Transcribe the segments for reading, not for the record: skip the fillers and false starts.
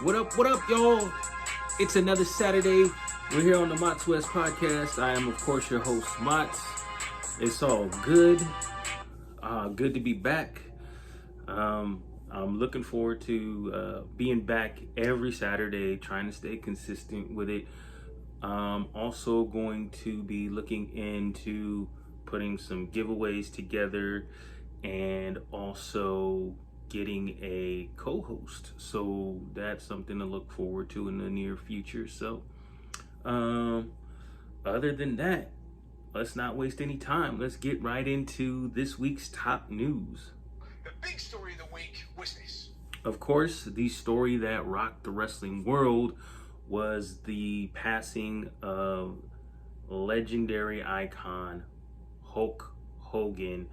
What up, y'all? It's another Saturday. We're here on the W.E.S.T podcast. I am, of course, your host, Mots. It's all good. Good to be back. I'm looking forward to being back every Saturday, trying to stay consistent with it. Also going to be looking into putting some giveaways together and also getting a co-host. So that's something to look forward to in the near future. So other than that, let's not waste any time. Let's get right into this week's top news. The big story of the week was this. Of course, the story that rocked the wrestling world was the passing of legendary icon Hulk Hogan,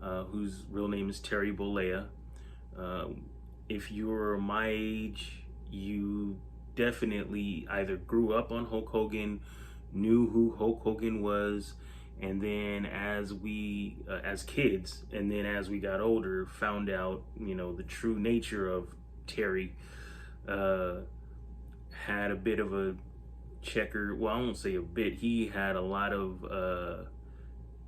whose real name is Terry Bollea. If you're my age, you definitely either grew up on Hulk Hogan, knew who Hulk Hogan was, and then as kids, and then as we got older, found out, the true nature of Terry. Had a bit of a well, I won't say a bit, he had a lot of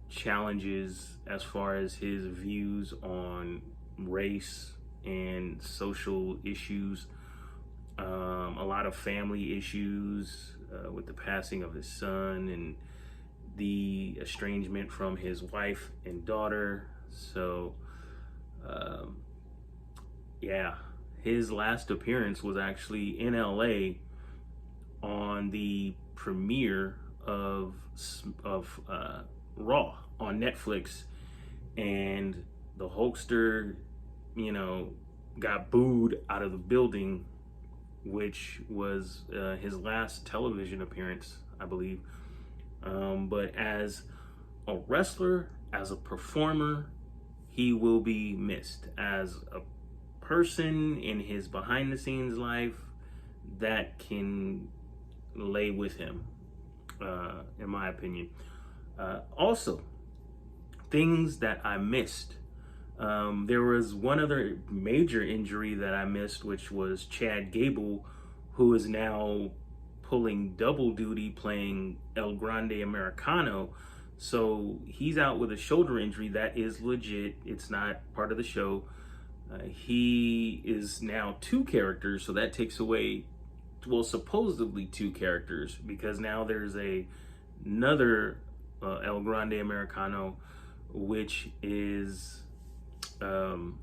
challenges as far as his views on race and social issues, a lot of family issues with the passing of his son and the estrangement from his wife and daughter. So his last appearance was actually in LA on the premiere of Raw on Netflix, and the Hulkster, got booed out of the building, which was his last television appearance, I believe. But as a wrestler, as a performer, he will be missed. As a person in his behind the scenes life, that can lay with him, in my opinion. Also, things that I missed. There was one other major injury that I missed, which was Chad Gable, who is now pulling double duty playing El Grande Americano. So he's out with a shoulder injury that is legit. It's not part of the show. He is now two characters, so that takes away, supposedly two characters, because now there's another El Grande Americano, which is, oh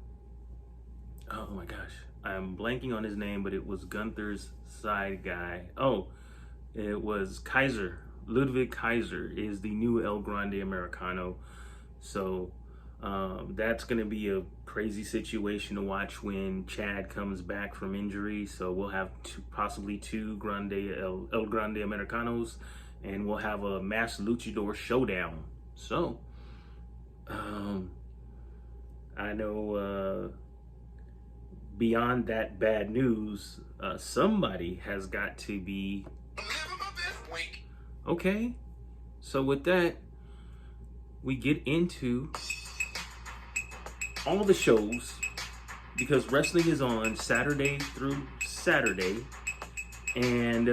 my gosh, I'm blanking on his name, but it was Gunther's side guy. Oh, it was Kaiser. Ludwig Kaiser is the new El Grande Americano. So that's going to be a crazy situation to watch when Chad comes back from injury. So we'll have possibly two El Grande Americanos, and we'll have a mass luchador showdown. So I know beyond that bad news, somebody has got to be Living my best week. okay. So with that, we get into all the shows, because wrestling is on Saturday through Saturday, and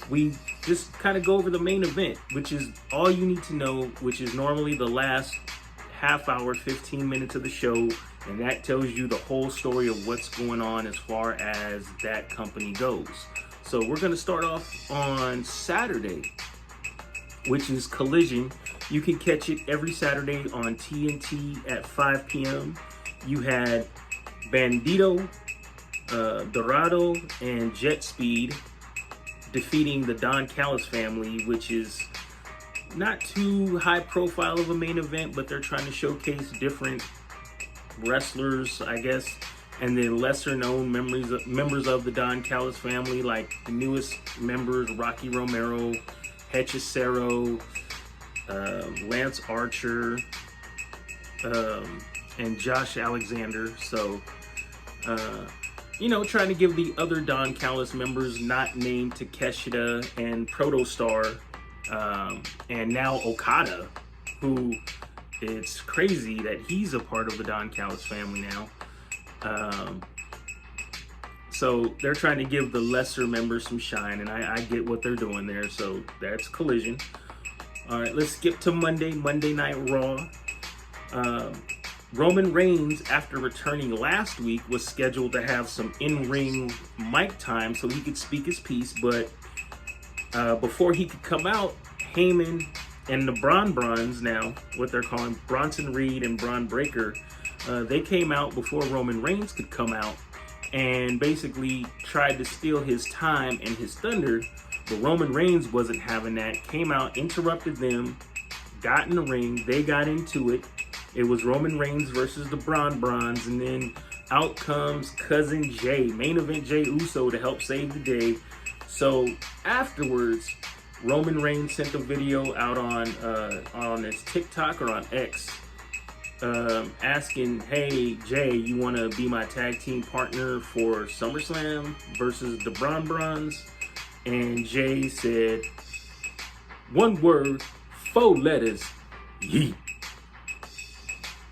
we just kind of go over the main event, which is all you need to know, which is normally the last half hour, 15 minutes of the show, and that tells you the whole story of what's going on as far as that company goes. So we're going to start off on Saturday, which is Collision. You can catch it every Saturday on TNT at 5 p.m. You had Bandito, Dorado, and Jet Speed defeating the Don Callis family, which is not too high profile of a main event, but they're trying to showcase different wrestlers, I guess, and the lesser known members of the Don Callis family, like the newest members, Rocky Romero, Hechicero, Lance Archer, and Josh Alexander. So, trying to give the other Don Callis members not named Takeshita and Protostar, and now Okada, who it's crazy that he's a part of the Don Callis family now. So they're trying to give the lesser members some shine, and I get what they're doing there. So that's Collision. All right, let's skip to Monday Night Raw. Roman Reigns, after returning last week, was scheduled to have some in-ring mic time so he could speak his piece, but before he could come out, Heyman and the Brons, now what they're calling Bronson Reed and Braun Breaker, they came out before Roman Reigns could come out and basically tried to steal his time and his thunder, but Roman Reigns wasn't having that, came out, interrupted them, got in the ring, they got into it. It was Roman Reigns versus the Brons, and then out comes Cousin Jay, main event Jay Uso, to help save the day. So afterwards, Roman Reigns sent a video out on his TikTok or on X, asking, "Hey Jay, you want to be my tag team partner for SummerSlam versus the Brons?" And Jay said, "One word, 4 letters, yeet."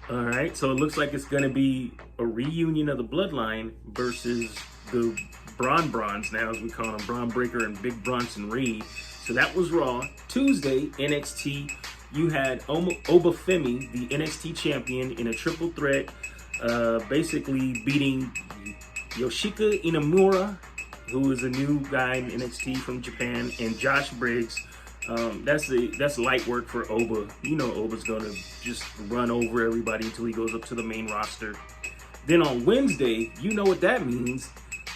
All right, so it looks like it's going to be a reunion of the Bloodline versus the Brons now, as we call them, Braun Breaker and Big Bronson Reed. So that was Raw. Tuesday, NXT, you had Obafemi, the NXT champion, in a triple threat, basically beating Yoshika Inamura, who is a new guy in NXT from Japan, and Josh Briggs. That's light work for Oba. You know Oba's gonna just run over everybody until he goes up to the main roster. Then on Wednesday, you know what that means.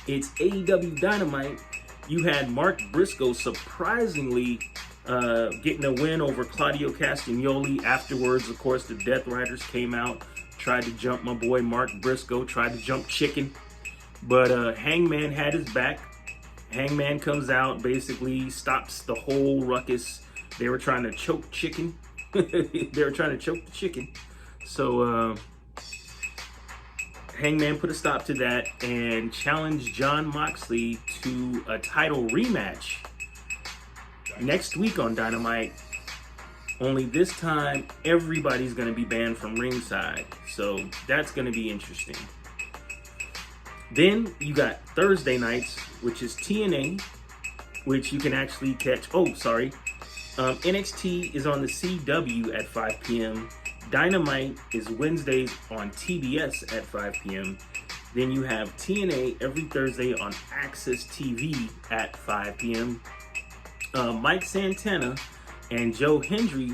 It's AEW Dynamite. You had Mark Briscoe surprisingly getting a win over Claudio Castagnoli. Afterwards, of course, the Death Riders came out, tried to jump my boy Mark Briscoe, tried to jump Chicken, but Hangman had his back. Hangman comes out, basically stops the whole ruckus. They were trying to choke Chicken. They were trying to choke the chicken. So Hangman put a stop to that and challenged Jon Moxley to a title rematch next week on Dynamite. Only this time, everybody's going to be banned from ringside. So that's going to be interesting. Then you got Thursday nights, which is TNA, which you can actually catch. NXT is on the CW at 5 p.m. Dynamite is Wednesdays on TBS at 5 p.m. Then you have TNA every Thursday on Access TV at 5 p.m. Mike Santana and Joe Hendry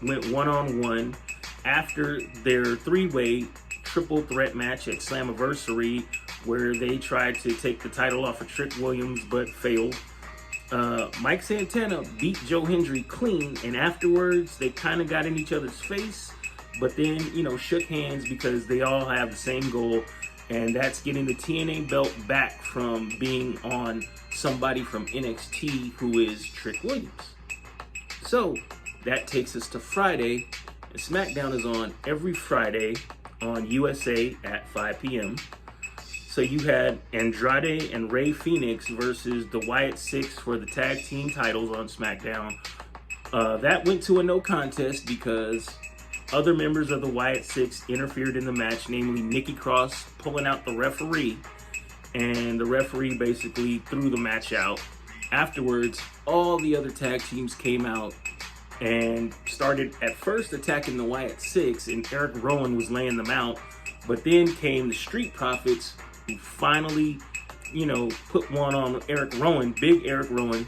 went one-on-one after their three-way triple threat match at Slammiversary, where they tried to take the title off of Trick Williams but failed. Mike Santana beat Joe Hendry clean, and afterwards they kind of got in each other's face, but then, shook hands because they all have the same goal, and that's getting the TNA belt back from being on somebody from NXT who is Trick Williams. So that takes us to Friday. SmackDown is on every Friday on USA at 5 p.m. So you had Andrade and Rey Fenix versus the Wyatt Six for the tag team titles on SmackDown. That went to a no contest because other members of the Wyatt Six interfered in the match, namely Nikki Cross pulling out the referee, and the referee basically threw the match out. Afterwards, all the other tag teams came out and started at first attacking the Wyatt Six, and Eric Rowan was laying them out, but then came the Street Profits, who finally, put one on Eric Rowan, big Eric Rowan,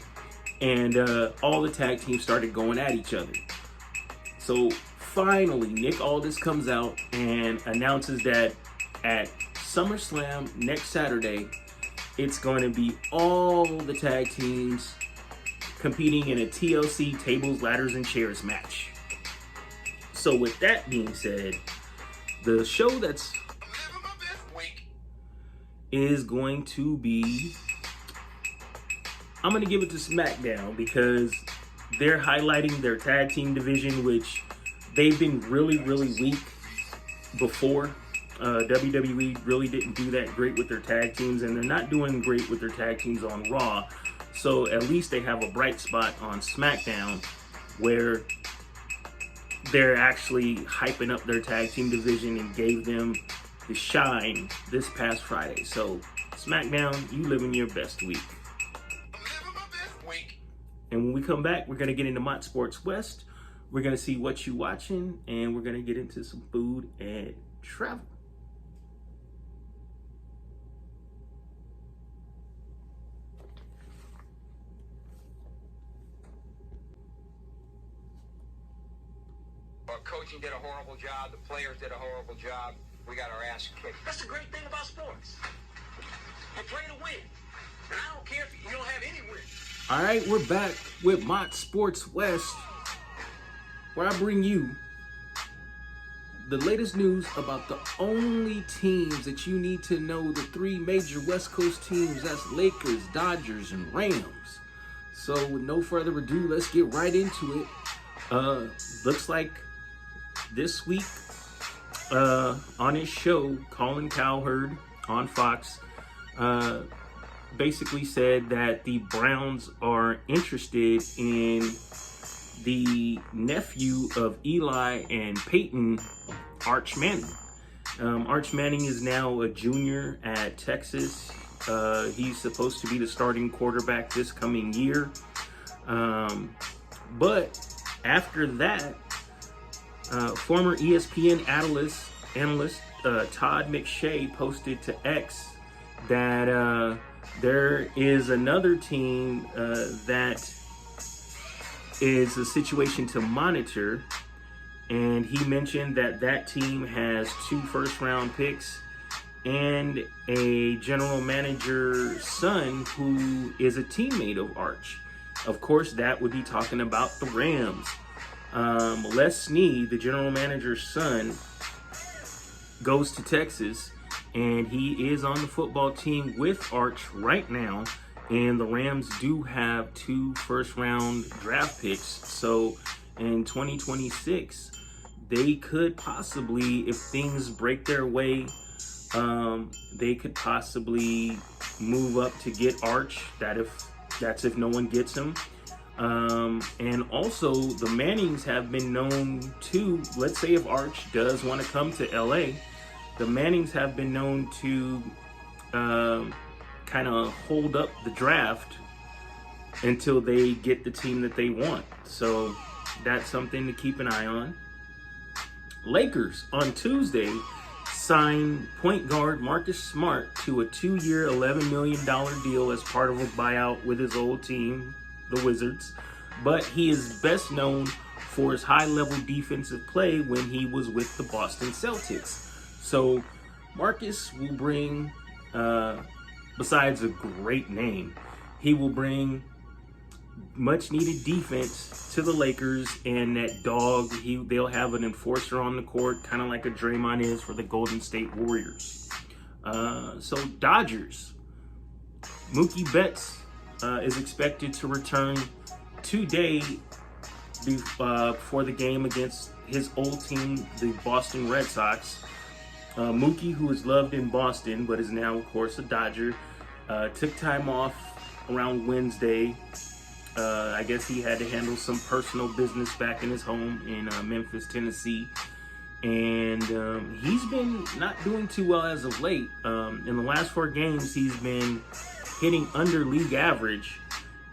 and all the tag teams started going at each other. So finally, Nick Aldis comes out and announces that at SummerSlam next Saturday, it's going to be all the tag teams competing in a TLC tables, ladders, and chairs match. So with that being said, the show that's is going to be, I'm going to give it to SmackDown because they're highlighting their tag team division, which they've been really, really weak before. WWE really didn't do that great with their tag teams, and they're not doing great with their tag teams on Raw. So at least they have a bright spot on SmackDown where they're actually hyping up their tag team division and gave them the shine this past Friday. So SmackDown, you living your best week. I'm living my best week. And when we come back, we're going to get into Mott Sports West. We're going to see what you watching, and we're going to get into some food and travel. Our coaching did a horrible job. The players did a horrible job. We got our ass kicked. That's the great thing about sports. You play to win. And I don't care if you don't have any win. All right, we're back with Mott Sports West, where I bring you the latest news about the only teams that you need to know, the three major West Coast teams. That's Lakers, Dodgers, and Rams. So with no further ado, let's get right into it. Looks like this week on his show, Colin Cowherd on Fox basically said that the Browns are interested in the nephew of Eli and Peyton, Arch Manning. Arch Manning is now a junior at Texas. He's supposed to be the starting quarterback this coming year. But after that, former ESPN analyst Todd McShay posted to X that there is another team that is a situation to monitor, and he mentioned that that team has 2 first-round picks and a general manager's son who is a teammate of Arch. Of course, that would be talking about the Rams. Les Snead, the general manager's son, goes to Texas, and he is on the football team with Arch right now. And the Rams do have 2 first-round draft picks. So in 2026, they could possibly, if things break their way, they could possibly move up to get Arch. That's if no one gets him. And also, the Mannings have been known to, let's say if Arch does want to come to LA, the Mannings have been known to kind of hold up the draft until they get the team that they want. So that's something to keep an eye on. Lakers on Tuesday signed point guard Marcus Smart to a 2-year, $11 million deal as part of a buyout with his old team, the Wizards. But he is best known for his high-level defensive play when he was with the Boston Celtics. So Marcus will bring, besides a great name, he will bring much-needed defense to the Lakers, and that dog, they'll have an enforcer on the court, kind of like a Draymond is for the Golden State Warriors. So Dodgers, Mookie Betts is expected to return today before the game against his old team, the Boston Red Sox. Mookie, who is loved in Boston but is now, of course, a Dodger, took time off around Wednesday. I guess he had to handle some personal business back in his home in Memphis, Tennessee. And he's been not doing too well as of late. In the last 4 games, he's been hitting under league average.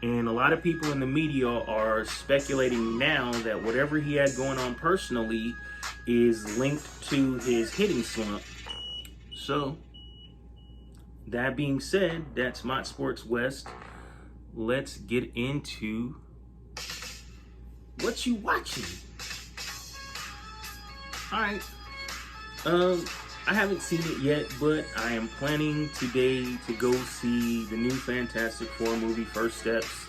And a lot of people in the media are speculating now that whatever he had going on personally is linked to his hitting slump. So, that being said, that's Mott Sports West. Let's get into what you watching. Alright. I haven't seen it yet, but I am planning today to go see the new Fantastic Four movie, First Steps.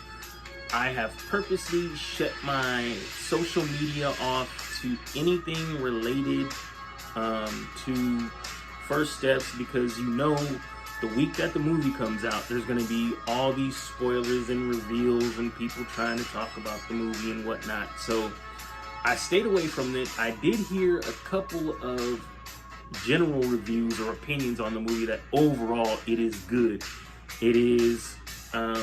I have purposely shut my social media off to anything related to First Steps, because you know the week that the movie comes out, there's going to be all these spoilers and reveals and people trying to talk about the movie and whatnot. So I stayed away from it. I did hear a couple of general reviews or opinions on the movie that overall it is good. It is, I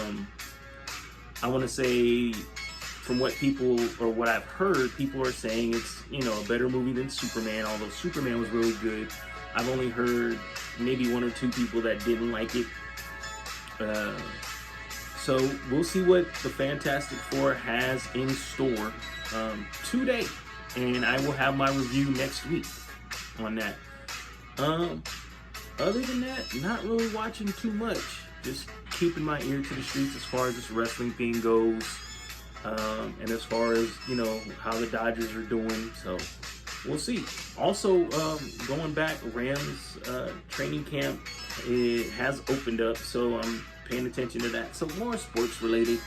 want to say, from what people, or what I've heard, people are saying it's, a better movie than Superman, although Superman was really good. I've only heard maybe 1 or 2 people that didn't like it. So we'll see what the Fantastic Four has in store today, and I will have my review next week on that. Other than that, not really watching too much. Just keeping my ear to the streets as far as this wrestling thing goes, and as far as, you know, how the Dodgers are doing. So we'll see. Also, going back, Rams training camp, it has opened up, so I'm paying attention to that. So more sports related.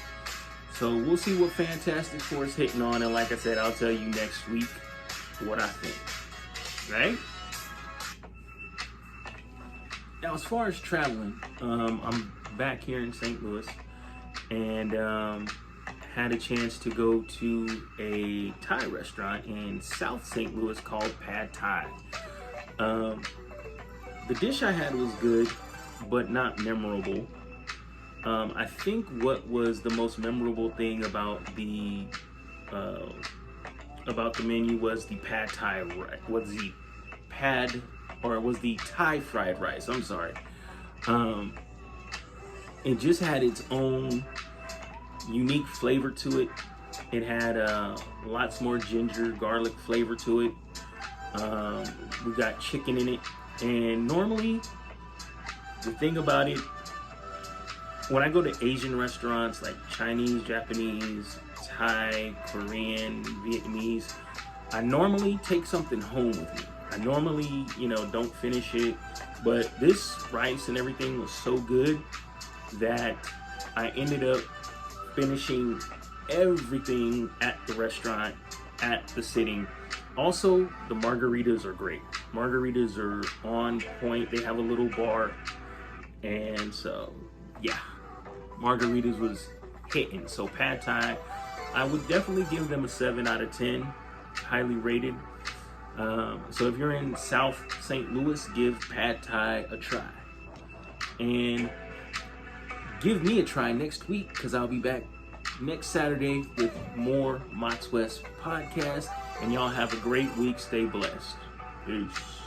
So we'll see what Fantastic Four is hitting on, and like I said, I'll tell you next week what I think. Right? Now, as far as traveling, I'm back here in St. Louis, and had a chance to go to a Thai restaurant in South St. Louis called Pad Thai. The dish I had was good, but not memorable. I think what was the most memorable thing about the menu was the Pad Thai, was the Thai fried rice. I'm sorry. It just had its own unique flavor to it. It had lots more ginger, garlic flavor to it. We got chicken in it. And normally, the thing about it, when I go to Asian restaurants like Chinese, Japanese, Thai, Korean, Vietnamese, I normally take something home with me. I normally, you know, don't finish it, but this rice and everything was so good that I ended up finishing everything at the restaurant, at the sitting. Also, the margaritas are great. Margaritas are on point. They have a little bar, and so, yeah, margaritas was hitting. So Pad Thai, I would definitely give them a 7 out of 10, highly rated. So if you're in South St. Louis, give Pad Thai a try. And give me a try next week, because I'll be back next Saturday with more W.E.S.T podcast. And y'all have a great week. Stay blessed. Peace.